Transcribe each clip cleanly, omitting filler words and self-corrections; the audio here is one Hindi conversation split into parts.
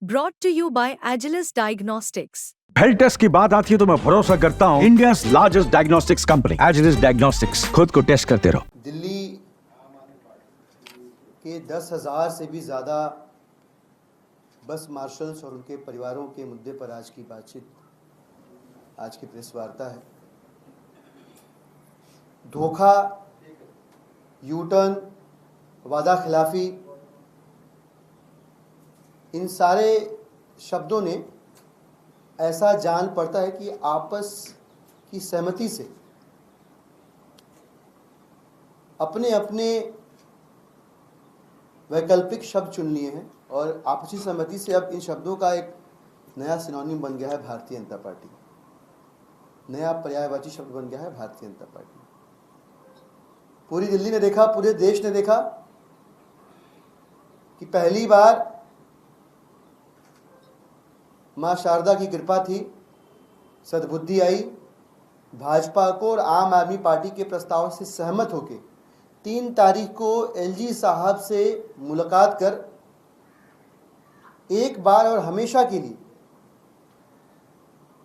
Brought to you by Agilus Diagnostics. Health test की बात आती है तो मैं भरोसा करता हूँ India's largest diagnostics company Agilus diagnostics. खुद को टेस्ट करते रहो। दिल्ली के 10,000 से भी ज़्यादा बस मार्शल्स और उनके परिवारों के मुद्दे पर आज की बातचीत, आज की प्रेस वार्ता है। धोखा, यूटर्न, वादा खिलाफी, इन सारे शब्दों ने ऐसा जान पड़ता है कि आपस की सहमति से अपने अपने वैकल्पिक शब्द चुन लिए हैं और आपसी सहमति से अब इन शब्दों का एक नया सिनोनिम बन गया है भारतीय जनता पार्टी। नया पर्यायवाची शब्द बन गया है भारतीय जनता पार्टी। पूरी दिल्ली ने देखा, पूरे देश ने देखा कि पहली बार माँ शारदा की कृपा थी, सद्बुद्धि आई, भाजपा को और आम आदमी पार्टी के प्रस्ताव से सहमत होकर 3 तारीख को एलजी साहब से मुलाकात कर एक बार और हमेशा के लिए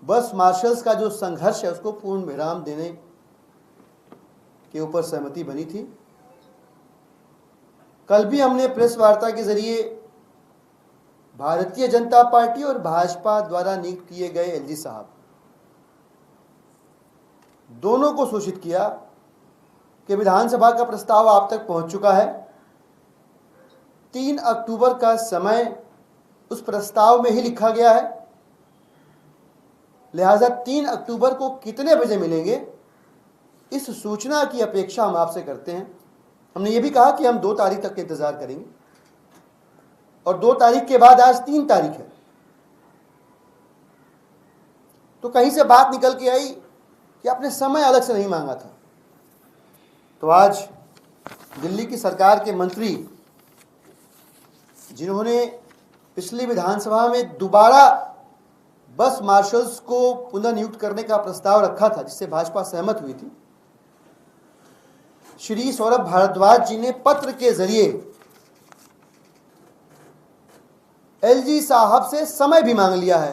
बस मार्शल्स का जो संघर्ष है उसको पूर्ण विराम देने के ऊपर सहमति बनी थी। कल भी हमने प्रेस वार्ता के जरिए भारतीय जनता पार्टी और भाजपा द्वारा नियुक्त किए गए एलजी साहब दोनों को सूचित किया कि विधानसभा का प्रस्ताव आप तक पहुंच चुका है। 3 अक्टूबर का समय उस प्रस्ताव में ही लिखा गया है, लिहाजा 3 अक्टूबर को कितने बजे मिलेंगे इस सूचना की अपेक्षा हम आपसे करते हैं। हमने ये भी कहा कि हम 2 तारीख तक इंतजार करेंगे और 2 तारीख के बाद आज 3 तारीख है, तो कहीं से बात निकल के आई कि आपने समय अलग से नहीं मांगा था। तो आज दिल्ली की सरकार के मंत्री जिन्होंने पिछली विधानसभा में दोबारा बस मार्शल्स को पुनर्नियुक्त करने का प्रस्ताव रखा था जिससे भाजपा सहमत हुई थी, श्री सौरभ भारद्वाज जी ने पत्र के जरिए एलजी साहब से समय भी मांग लिया है।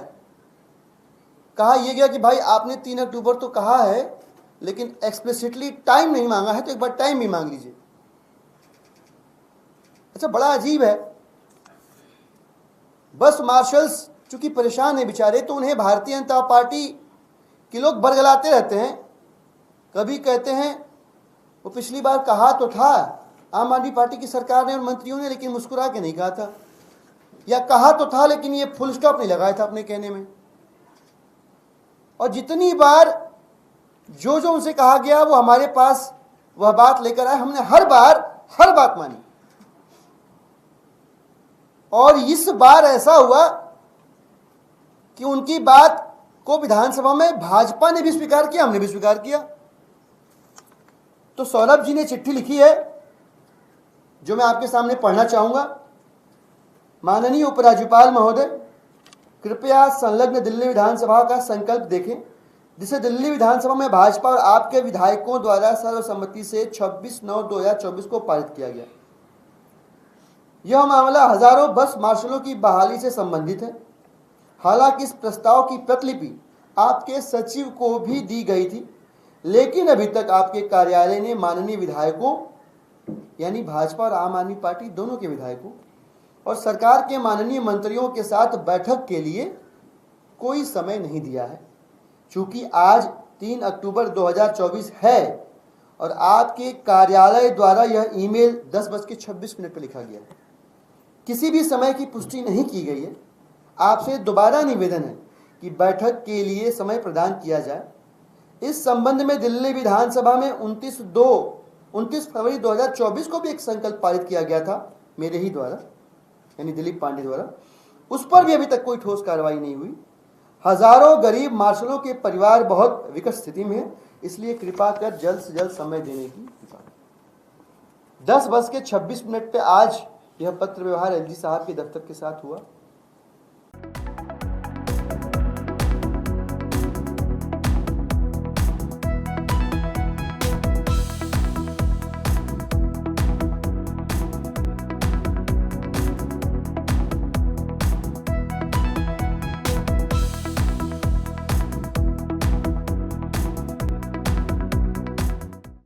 कहा यह गया कि भाई आपने 3 अक्टूबर तो कहा है लेकिन एक्सप्लिसिटली टाइम नहीं मांगा है, तो एक बार टाइम भी मांग लीजिए। अच्छा, बड़ा अजीब है। बस मार्शल्स चूंकि परेशान है बेचारे, तो उन्हें भारतीय जनता पार्टी के लोग बरगलाते रहते हैं। कभी कहते हैं वो पिछली बार कहा तो था आम आदमी पार्टी की सरकार ने और मंत्रियों ने, लेकिन मुस्कुरा के नहीं कहा था, या कहा तो था लेकिन ये फुल स्टॉप नहीं लगाया था अपने कहने में। और जितनी बार जो उनसे कहा गया वो हमारे पास वह बात लेकर आए, हमने हर बात मानी। और इस बार ऐसा हुआ कि उनकी बात को विधानसभा में भाजपा ने भी स्वीकार किया, हमने भी स्वीकार किया। तो सौरभ जी ने चिट्ठी लिखी है जो मैं आपके सामने पढ़ना चाहूंगा। माननीय उपराज्यपाल महोदय, कृपया संलग्न दिल्ली विधानसभा का संकल्प देखें जिसे दिल्ली विधानसभा में भाजपा और आपके विधायकों द्वारा सर्वसम्मति से 26/9/2024 को पारित किया गया। यह मामला हजारों बस मार्शलों की बहाली से संबंधित है। हालांकि इस प्रस्ताव की प्रतिलिपि आपके सचिव को भी दी गई थी, लेकिन अभी तक आपके कार्यालय ने माननीय विधायकों यानी भाजपा और आम आदमी पार्टी दोनों के विधायकों और सरकार के माननीय मंत्रियों के साथ बैठक के लिए कोई समय नहीं दिया है। चूंकि आज 3 अक्टूबर 2024 है और आपके कार्यालय द्वारा यह ईमेल 10:26 पर लिखा गया है, किसी भी समय की पुष्टि नहीं की गई है। आपसे दोबारा निवेदन है कि बैठक के लिए समय प्रदान किया जाए। इस संबंध में दिल्ली विधानसभा में 29 फरवरी 2024 को भी एक संकल्प पारित किया गया था मेरे ही द्वारा, यानी दिलीप पांडे द्वारा। उस पर भी अभी तक कोई ठोस कार्रवाई नहीं हुई। हजारों गरीब मार्शलों के परिवार बहुत विकट स्थिति में है, इसलिए कृपा कर जल्द से जल्द समय देने की कृपा। 10:26 पे आज यह पत्र व्यवहार एलजी साहब के दफ्तर के साथ हुआ।